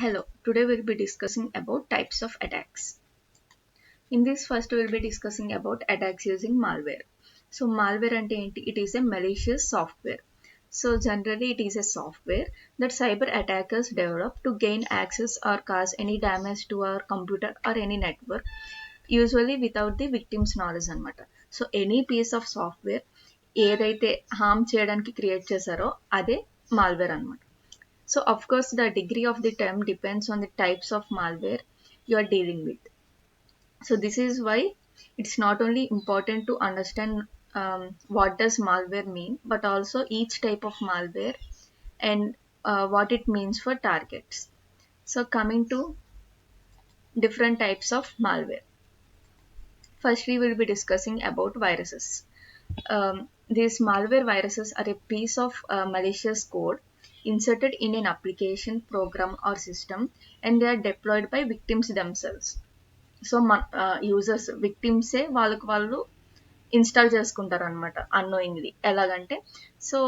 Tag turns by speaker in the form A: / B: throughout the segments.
A: Hello, today we'll be discussing about types of attacks. In this first we'll be discussing about attacks using malware. So malware ante enti? It is a malicious software. So generally it is a software that cyber attackers develop to gain access or cause any damage to our computer or any network, usually without the victim's knowledge అనమాట. So any piece of software ఏదైతే harm చేయడానికి create చేశారో అదే malware అనమాట. So of course the degree of the term depends on the types of malware you are dealing with. So this is why it's not only important to understand what does malware mean, but also each type of malware and what it means for targets. So coming to different types of malware. First we will be discussing about viruses. These malware viruses are a piece of malicious code inserted in an application, program or system, and they are deployed by victims themselves. So users విక్టిమ్సే వాళ్ళకు వాళ్ళు install చేసుకుంటారు అనమాట annoyingly. ఎలాగంటే so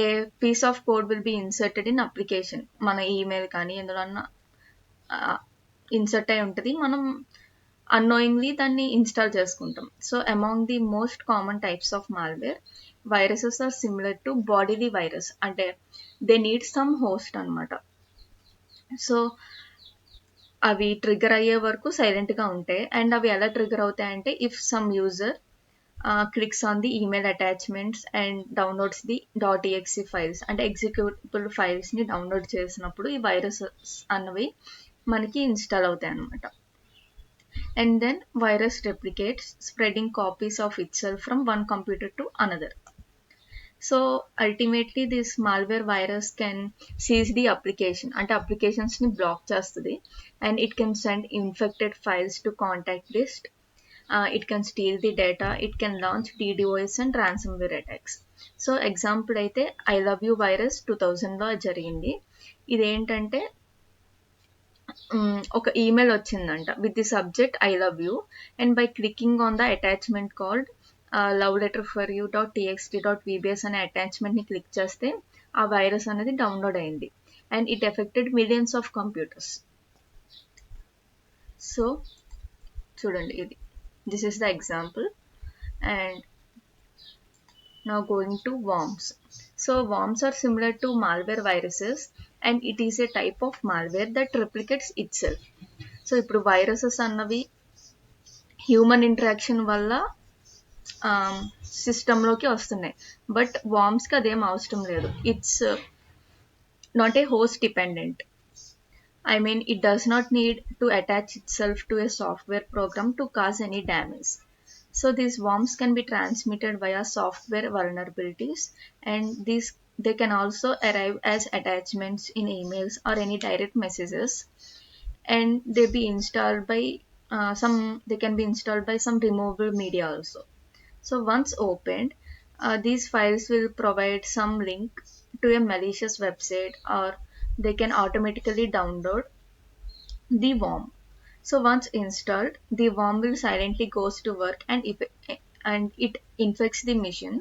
A: a piece of code will be inserted in application, మన email కానీ ఎందులో insert అయి ఉంటుంది, మనం unknowingly దాన్ని ఇన్స్టాల్ చేసుకుంటాం. So among the most common types of malware, viruses are similar to bodily virus, అంటే దే నీడ్ సమ్ హోస్ట్ అనమాట. సో అవి ట్రిగర్ అయ్యే వరకు సైలెంట్గా ఉంటాయి. అండ్ అవి ఎలా ట్రిగర్ అవుతాయంటే if some user clicks on the email attachments and downloads the .exe files, అంటే ఎగ్జిక్యూటబుల్ ఫైల్స్ని డౌన్లోడ్ చేసినప్పుడు ఈ వైరసెస్ అన్నవి మనకి ఇన్స్టాల్ అవుతాయి అన్నమాట. And then virus replicates, spreading copies of itself from one computer to another. So ultimately this malware virus can seize the application, అంటే applications ని బ్లాక్ చేస్తుంది, and it can send infected files to contact list. It can steal the data, it can launch DDoS and ransomware attacks. So example అయితే I love you virus 2000లో జరిగింది. ఇదేంటంటే ఒక email వచ్చిందంట with the subject I love you, and by clicking on the attachment called love letter for you .txt.vbs అనే అటాచ్మెంట్ని click చేస్తే ఆ virus అనేది download అయింది, and it affected millions of computers. So చూడండి, ఇది this is the example. And now going to worms. So worms are similar to malware viruses, and it is a type of malware that replicates itself. So ఇప్పుడు viruses అన్నవి human interaction వల్ల సిస్టంలోకి వస్తున్నాయి, but వార్మ్స్కి అదేం అవసరం లేదు. It's not a host dependent. I mean, it does not need to attach itself to a software program to cause any damage. So these worms can be transmitted via software vulnerabilities, and they can also arrive as attachments in emails or any direct messages, and they can be installed by some removable media also. So once opened, these files will provide some link to a malicious website, or they can automatically download the worm. So once installed, the worm will silently goes to work, and it infects the machine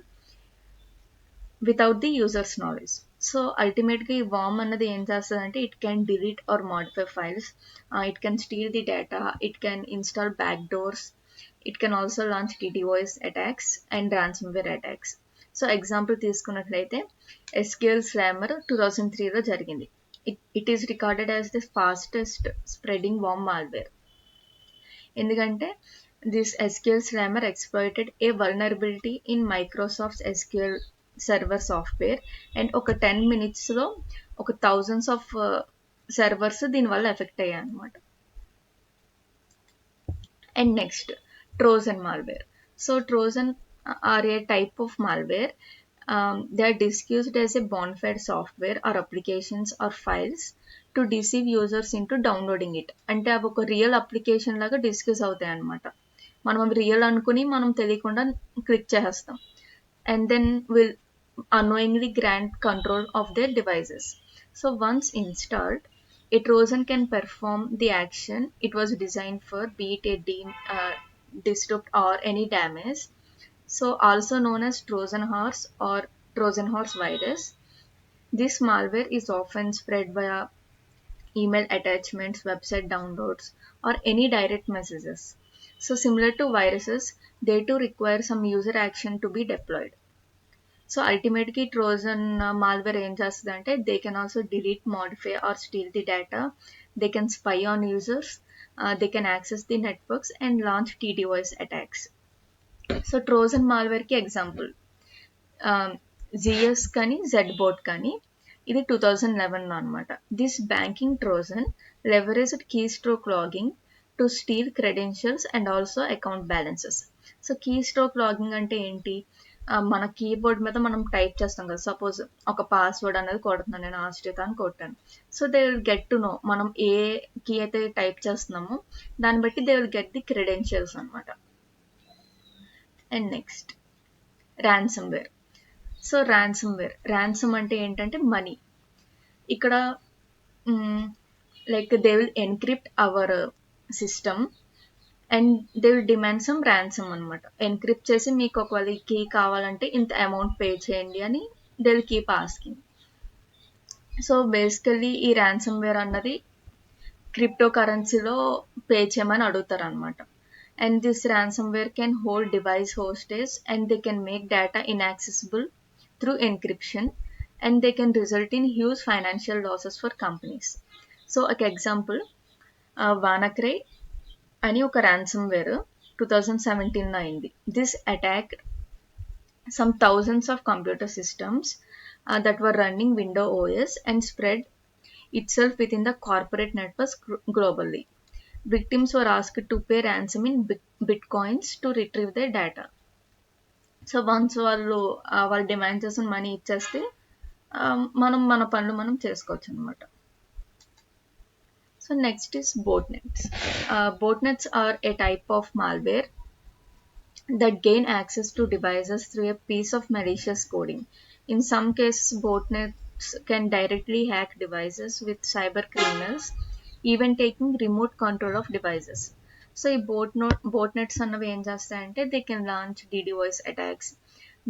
A: without the user's knowledge. So ultimately worm అన్నది ఏం చేస్తుందంటే it can delete or modify files, it can steal the data, it can install backdoors, it can also launch DDoS attacks and ransomware attacks. So example తీసుకున్నట్లయితే SQL Slammer 2003లో జరిగింది. It is regarded as the fastest spreading worm malware. ఎందుకంటే this SQL Slammer exploited a vulnerability in Microsoft's SQL Server software, and ఒక 10 minutesలో ఒక thousands of servers దీనివల్ల effect అయ్యాయి అన్నమాట. And next, Trojan malware. So Trojan are a type of malware. They are disguised as a bona fide software or applications or files to deceive users into downloading it. అంటే అవి ఒక real application లాగా డిస్గ్యూజ్ అవుతాయి అన్నమాట. మనం అవి real అనుకుని మనం తెలియకుండా క్లిక్ చేసేస్తాం, and then will unknowingly grant control of their devices. So once installed, a Trojan can perform the action it was designed for, be it a disrupt or any damage. So also known as Trojan horse or Trojan horse virus. This malware is often spread via email attachments, website downloads, or any direct messages. So similar to viruses, they too require some user action to be deployed. So అల్టిమేట్‌గా Trojan malware ఏం చేస్తదంటే they can also delete, modify or steal the data. They can spy on users. They can access the networks and launch TDOS attacks. So Trojan మాల్వేర్‌కి example Zeus కానీ Z bot కానీ ఇది 2011లో అనమాట. This banking Trojan leveraged keystroke logging to steal credentials and also account balances. So keystroke logging అంటే ఏంటి? మన keyboard మీద మనం టైప్ చేస్తాం కదా, సపోజ్ ఒక పాస్వర్డ్ అనేది కొడుతున్నాను నేను, ఆశ్రిత అని కొట్టాను. So they will get to know మనం ఏ కీ అయితే టైప్ చేస్తున్నామో దాన్ని బట్టి they will get the credentials అనమాట. And next ransomware. So ransom అంటే ఏంటంటే మనీ. ఇక్కడ like they will encrypt our system and they will demand some ransom అనమాట. ఎన్క్రిప్ట్ చేసి మీకు ఒకవేళ ఈ కీ కావాలంటే ఇంత అమౌంట్ పే చేయండి అని they will keep asking. So basically ఈ ర్యాన్సమ్వేర్ అన్నది క్రిప్టో కరెన్సీలో పే చేయమని అడుగుతారు అనమాట. And this ransomware can hold device hostage and they can make data inaccessible through encryption, and they can result in huge financial losses for companies. So ఒక example వానక్రై అని ఒక ransomware 2017లో అయింది. This attack some thousands of computer systems that were running Windows OS and spread itself within the corporate networks globally. Victims were asked to pay ransom in bitcoins to retrieve their data. So once వాళ్ళు demand చేసిన money ఇచ్చేస్తే మనం మన పనులు మనం చేసుకోవచ్చు అనమాట. So next is botnets. Botnets are a type of malware that gain access to devices through a piece of malicious coding. In some cases, botnets can directly hack devices with cyber criminals, even taking remote control of devices. So, ఈ botnets అన్నవి ఏం చేస్తాయంటే they can launch DDoS attacks,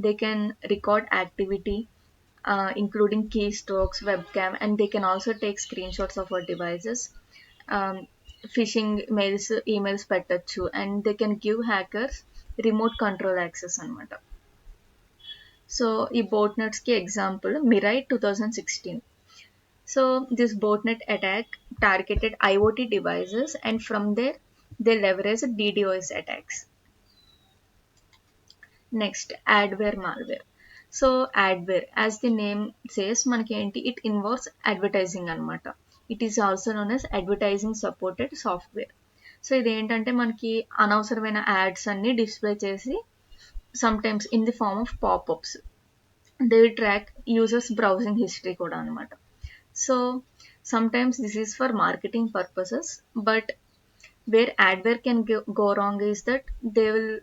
A: they can record activity including keystrokes, webcam, and they can also take screenshots of our devices. Phishing mails, emails పెట్టచ్చు and they can give hackers remote control access అనమాట. So ఈ బోట్నెట్స్కి example Mirai 2016. So this botnet attack targeted IoT devices and from there they leverage DDoS attacks. Next adware malware. So adware as the name says మనకి ఏంటి, it involves advertising అనమాట. It is also known as advertising supported software. So ఇదేంటంటే మనకి అనవసరమైన ads అన్ని display చేసి sometimes in the form of popups they will track users browsing history కూడా అనమాట. So sometimes this is for marketing purposes, but where adware can go wrong is that they will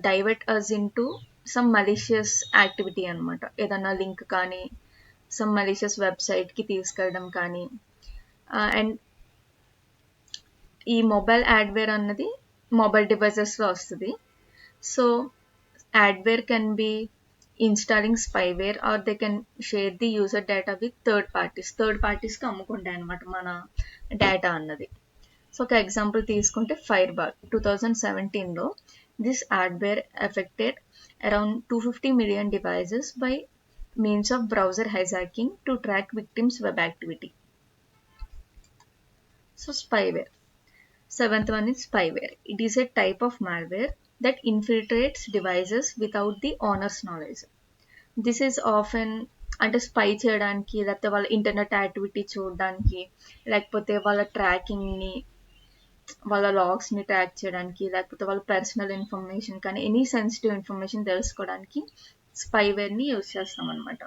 A: divert us into some malicious activity అనమాట. ఏదన్నా link కానీ some malicious వెబ్సైట్కి తీసుకెళ్ళడం కానీ. And ఈ mobile adware అన్నది మొబైల్ డివైజెస్లో వస్తుంది. So adware can be installing spyware or they can share the user data with third పార్టీస్కి అమ్ముకుంటాయి అనమాట మన డేటా అన్నది. సో ఒక ఎగ్జాంపుల్ తీసుకుంటే ఫైర్బాల్ 2017లో this adware affected around 250 million devices by means of browser hijacking to track victims' web activity. So spyware. Seventh one is spyware. It is a type of malware that infiltrates devices without the owner's knowledge. This is often అంటే spy చేయడానికి, లేకపోతే వాళ్ళ internet activity చూడడానికి, లేకపోతే వాళ్ళ ట్రాకింగ్ని, వాళ్ళ లాగ్స్ని track చేయడానికి, లేకపోతే వాళ్ళ పర్సనల్ ఇన్ఫర్మేషన్ కానీ ఎనీ సెన్సిటివ్ ఇన్ఫర్మేషన్ తెలుసుకోవడానికి స్పైవేర్ని యూజ్ చేస్తాం అనమాట.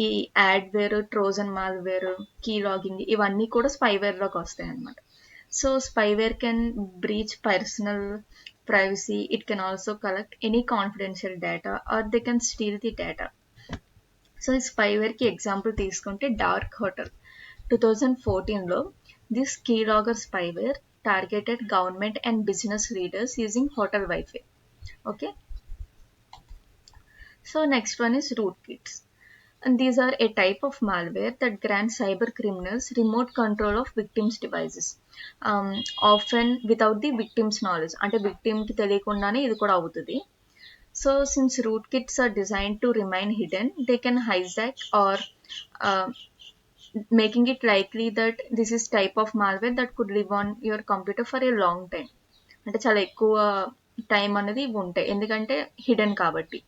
A: ఈ adware, trojan malware, key logging ఇవన్నీ కూడా స్పైవేర్లోకి వస్తాయి అనమాట. So spyware can breach personal privacy, it can also collect any confidential data or they can steal the data. So ఈ స్పైవేర్కి ఎగ్జాంపుల్ తీసుకుంటే డార్క్ హోటల్ 2014లో this keylogger spyware targeted government and business leaders using hotel WiFi. Okay, so next one is rootkits. And these are a type of malware that grants cyber criminals remote control of victims' devices, often without the victim's knowledge. అంటే victimకి తెలియకుండానే ఇది కూడా అవుతుంది. So since rootkits are designed to remain hidden, they can hijack or uh, making it likely that this is type of malware that could live on your computer for a long time. అంటే చాలా ఎక్కువ time అనేది ఇవి ఉంటాయి ఎందుకంటే hidden కాబట్టి.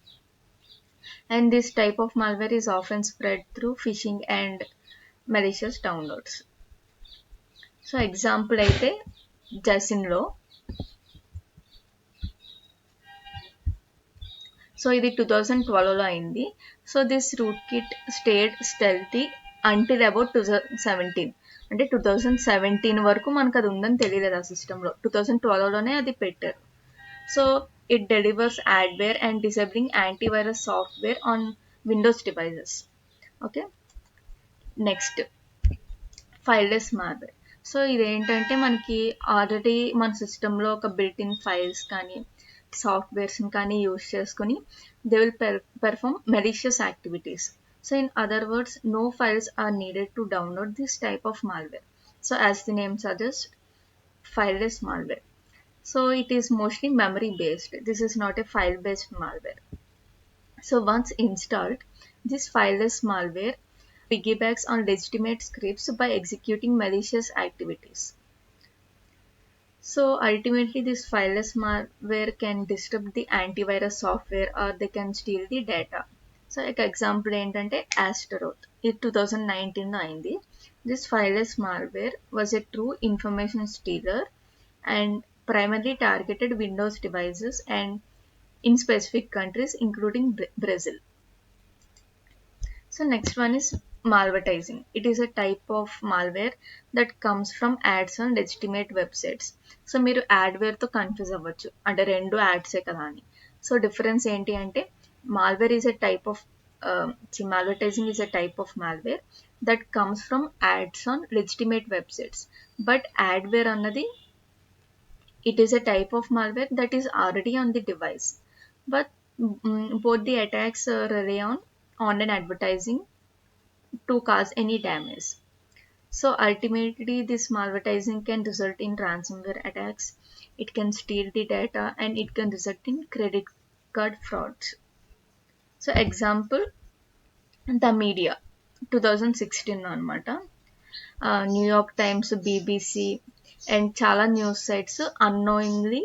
A: And this type of malware is often spread through phishing and malicious downloads. So example అయితే జసిన్లో, సో ఇది 2012లో అయింది. So this root kit stayed stealthy until about 2017. అంటే 2017 వరకు మనకు అది ఉందని తెలియలేదు ఆ సిస్టంలో. 2012లోనే అది పెట్టారు. So it delivers adware and disabling antivirus software on Windows devices. Okay, next ఫైల్లెస్ malware. So ఇదేంటంటే మనకి ఆల్రెడీ మన సిస్టంలో ఒక బిల్ట్ ఇన్ ఫైల్స్ కానీ సాఫ్ట్వేర్స్ని కానీ యూస్ చేసుకొని they will perform malicious activities. So in other words no files are needed to download this type of malware. So as the name suggest, fileless malware. So it is mostly memory based. This is not a file based malware. So once installed, this fileless malware piggybacks on legitimate scripts by executing malicious activities. So ultimately this fileless malware can disrupt the antivirus software or they can steal the data. So like example ఏంటంటే Astaroth, ఇది 2019 అయింది. This fileless malware was a true information stealer and primarily targeted Windows devices and in specific countries including Brazil. So next one is malvertising. It is a type of malware that comes from ads on legitimate websites. So మీరు యాడ్వేర్తో confuse అవ్వచ్చు, అంటే రెండు యాడ్సే కదా అని. So difference ఏంటి అంటే malware is a type of malvertising is a type of malware that comes from ads on legitimate websites. But adware అన్నది it is a type of malware that is already on the device, but both the attacks rely on online advertising to cause any damage. So ultimately this malvertising can result in ransomware attacks, it can steal the data, and it can result in credit card frauds. So example, the media 2016 అనమాట. New York Times, BBC and చాలా news sites unknowingly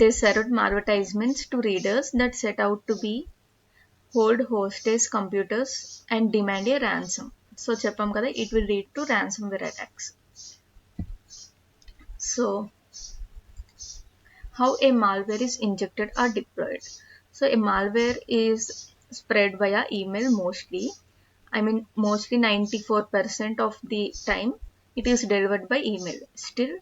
A: they served malvertisements to readers that set out to be hold hostage computers and demand a ransom. So చెప్పాం కదా, it will lead to ransomware attacks. So how a malware is injected or deployed. So a malware is spread via email mostly. I mean mostly 94% of the time it is delivered by email. Still,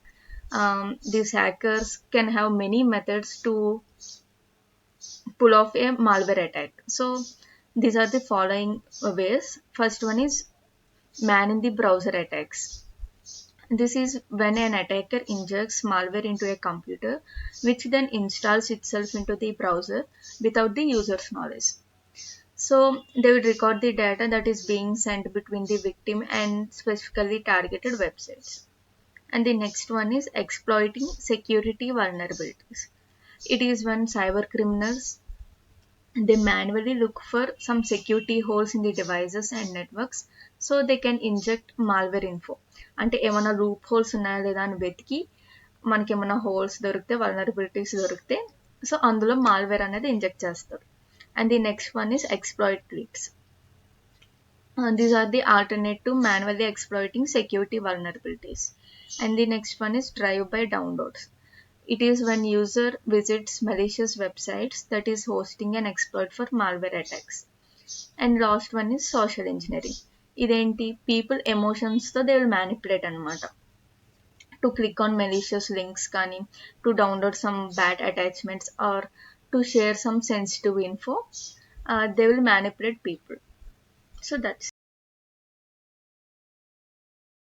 A: these hackers can have many methods to pull off a malware attack. So these are the following ways. First one is man in the browser attacks. This is when an attacker injects malware into a computer which then installs itself into the browser without the user's knowledge. So they will record the data that is being sent between the victim and specifically targeted websites. And the next one is exploiting security vulnerabilities. It is when cyber criminals they manually look for some security holes in the devices and networks so they can inject malware info. అంటే ఏమైనా loop holes ఉన్నాయా లేదా అని వెతికి మనకి ఏమైనా holes దొరికితే, vulnerabilities దొరికితే సో అందులో మాల్వేర్ అనేది ఇంజెక్ట్ చేస్తారు. And the next one is exploit leaks. These are the alternate to manually exploiting security vulnerabilities. And the next one is drive-by downloads. It is when user visits malicious websites that is hosting an exploit for malware attacks. And last one is social engineering. ఇదేంటి, people emotions తో they will manipulate అనమాట. To click on malicious links కానీ, to download some bad attachments or to share some sensitive info, they will manipulate people. So that's